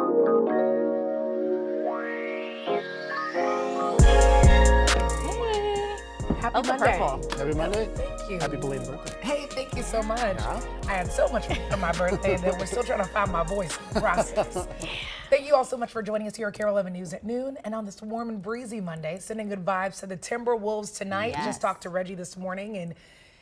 Happy the Monday. purple. Happy Monday. Thank you. Happy belated birthday. Hey, thank you so much. Yeah. I had so much fun on my birthday that we're still trying to find my voice in the process. Thank you all so much for joining us here at KARE 11 News at noon and on this warm and breezy Monday. Sending good vibes to the Timberwolves tonight. Yes. Just talked to Reggie this morning and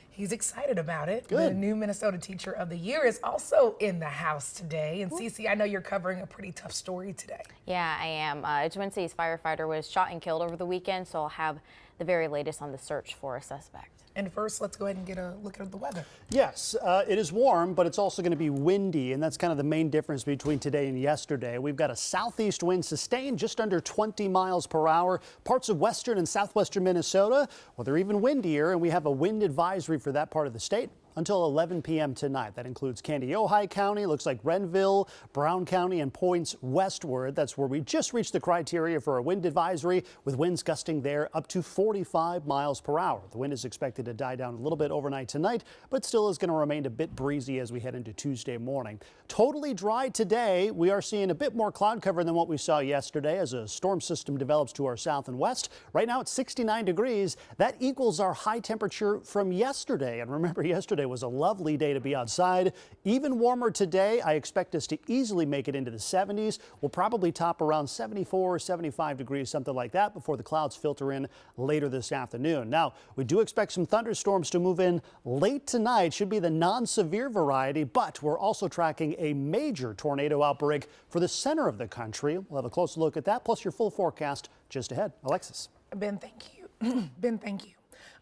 he's excited about it. Good. The new Minnesota Teacher of the Year is also in the house today. And Cece, I know you're covering a pretty tough story today. Yeah, I am. A Twin Cities firefighter was shot and killed over the weekend, so I'll have the very latest on the search for a suspect. And first, let's go ahead and get a look at the weather. Yes, it is warm, but it's also going to be windy, and that's kind of the main difference between today and yesterday. We've got a southeast wind sustained just under 20 miles per hour. Parts of western and southwestern Minnesota, well, they're even windier, and we have a wind advisory for that part of the state until 11 p.m. tonight. That includes Candy-Ojai County, looks like Renville, Brown County, and points westward. That's where we just reached the criteria for a wind advisory, with winds gusting there up to 45 miles per hour. The wind is expected to die down a little bit overnight tonight, but still is going to remain a bit breezy as we head into Tuesday morning. Totally dry today. We are seeing a bit more cloud cover than what we saw yesterday as a storm system develops to our south and west. Right now it's 69 degrees. That equals our high temperature from yesterday. And remember, yesterday was a lovely day to be outside. Even warmer today. I expect us to easily make it into the 70s. We'll probably top around 74 or 75 degrees, something like that, before the clouds filter in later this afternoon. Now, we do expect some thunderstorms to move in late tonight. Should be the non-severe variety, but we're also tracking a major tornado outbreak for the center of the country. We'll have a closer look at that, plus your full forecast just ahead. Alexis. Ben, thank you. Ben, thank you.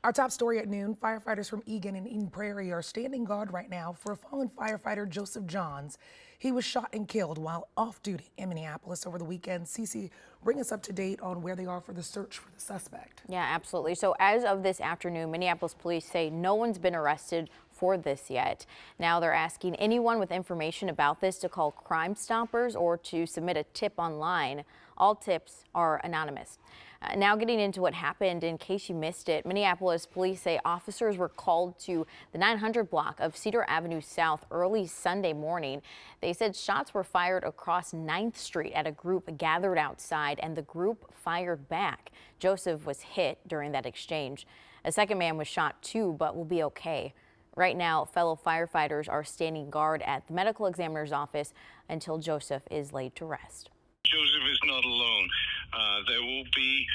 Our top story at noon, firefighters from Eagan and Eden Prairie are standing guard right now for a fallen firefighter, Joseph Johns. He was shot and killed while off duty in Minneapolis over the weekend. Cece, bring us up to date on where they are for the search for the suspect. Yeah, absolutely. So as of this afternoon, Minneapolis police say no one's been arrested for this yet. Now they're asking anyone with information about this to call Crime Stoppers or to submit a tip online. All tips are anonymous. Now getting into what happened, in case you missed it, Minneapolis police say officers were called to the 900 block of Cedar Avenue South early Sunday morning. They said shots were fired across 9th Street at a group gathered outside, and the group fired back. Joseph was hit during that exchange. A second man was shot too, but will be okay. Right now, fellow firefighters are standing guard at the medical examiner's office until Joseph is laid to rest. Joseph is not alone. There will be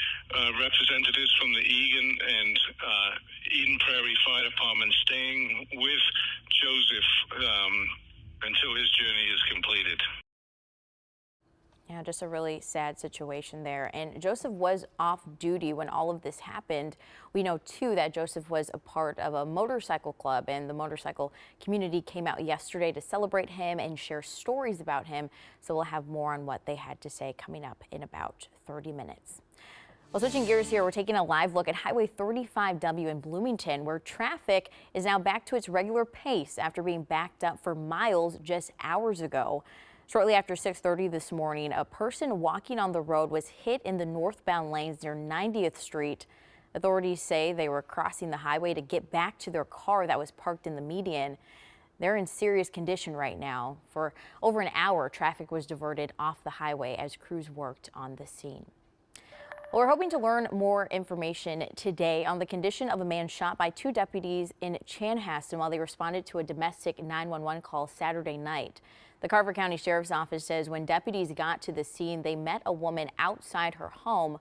representatives from the Eagan and Eden Prairie Fire Department staying with Joseph until his journey is completed. Yeah, just a really sad situation there. And Joseph was off duty when all of this happened. We know, too, that Joseph was a part of a motorcycle club, and the motorcycle community came out yesterday to celebrate him and share stories about him. So we'll have more on what they had to say coming up in about 30 minutes. Well, switching gears here, we're taking a live look at Highway 35W in Bloomington, where traffic is now back to its regular pace after being backed up for miles just hours ago. Shortly after 6:30 this morning, a person walking on the road was hit in the northbound lanes near 90th Street. Authorities say they were crossing the highway to get back to their car that was parked in the median. They're in serious condition right now. For over an hour, traffic was diverted off the highway as crews worked on the scene. Well, we're hoping to learn more information today on the condition of a man shot by 2 deputies in Chanhassen while they responded to a domestic 911 call Saturday night. The Carver County Sheriff's Office says when deputies got to the scene, they met a woman outside her home.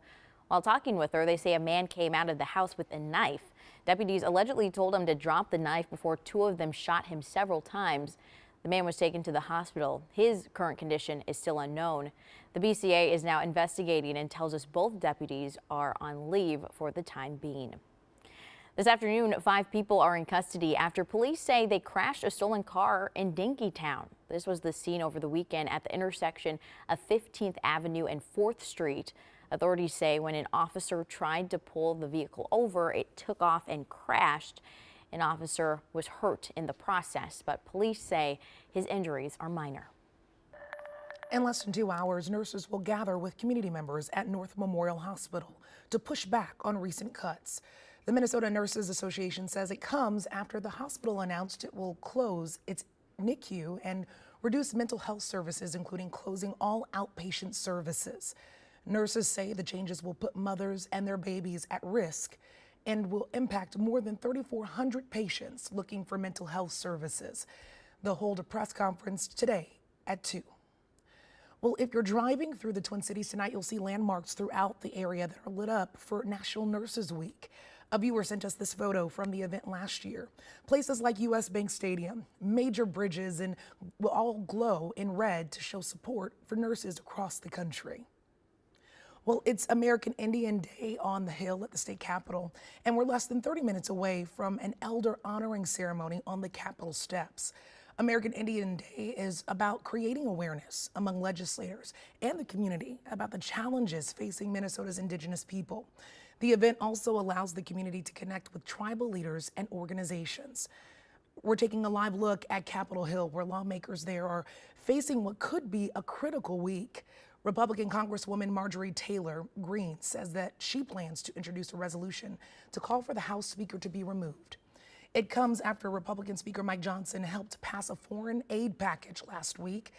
While talking with her, they say a man came out of the house with a knife. Deputies allegedly told him to drop the knife before 2 of them shot him several times. The man was taken to the hospital. His current condition is still unknown. The BCA is now investigating and tells us both deputies are on leave for the time being. This afternoon, 5 people are in custody after police say they crashed a stolen car in Dinkytown. This was the scene over the weekend at the intersection of 15th Avenue and 4th Street. Authorities say when an officer tried to pull the vehicle over, it took off and crashed. An officer was hurt in the process, but police say his injuries are minor. In less than 2 hours, nurses will gather with community members at North Memorial Hospital to push back on recent cuts. The Minnesota Nurses Association says it comes after the hospital announced it will close its NICU and reduce mental health services, including closing all outpatient services. Nurses say the changes will put mothers and their babies at risk and will impact more than 3,400 patients looking for mental health services. They'll hold a press conference today at 2. Well, if you're driving through the Twin Cities tonight, you'll see landmarks throughout the area that are lit up for National Nurses Week. A viewer sent us this photo from the event last year. Places like U.S. Bank Stadium, major bridges, and will all glow in red to show support for nurses across the country. Well, it's American Indian Day on the Hill at the state capitol, and we're less than 30 minutes away from an elder honoring ceremony on the Capitol steps. American Indian Day is about creating awareness among legislators and the community about the challenges facing Minnesota's indigenous people. The event also allows the community to connect with tribal leaders and organizations. We're taking a live look at Capitol Hill, where lawmakers there are facing what could be a critical week. Republican Congresswoman Marjorie Taylor Greene says that she plans to introduce a resolution to call for the House Speaker to be removed. It comes after Republican Speaker Mike Johnson helped pass a foreign aid package last week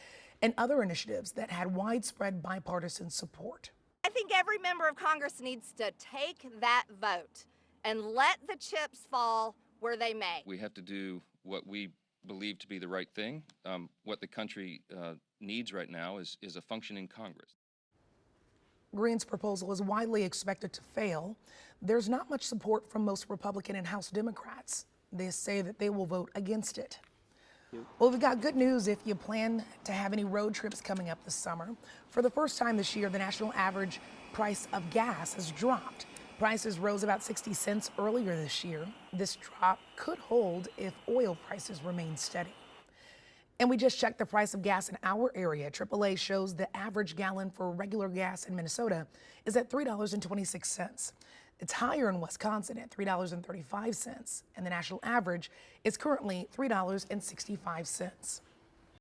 and other initiatives that had widespread bipartisan support. I think every member of Congress needs to take that vote and let the chips fall where they may. We have to do what we believe to be the right thing. What the country needs right now is a functioning Congress. Greene's proposal is widely expected to fail. There's not much support from most Republican and House Democrats. They say that they will vote against it. Well, we've got good news if you plan to have any road trips coming up this summer. For the first time this year, the national average price of gas has dropped. Prices rose about 60 cents earlier this year. This drop could hold if oil prices remain steady. And we just checked the price of gas in our area. AAA shows the average gallon for regular gas in Minnesota is at $3.26. It's higher in Wisconsin at $3.35, and the national average is currently $3.65.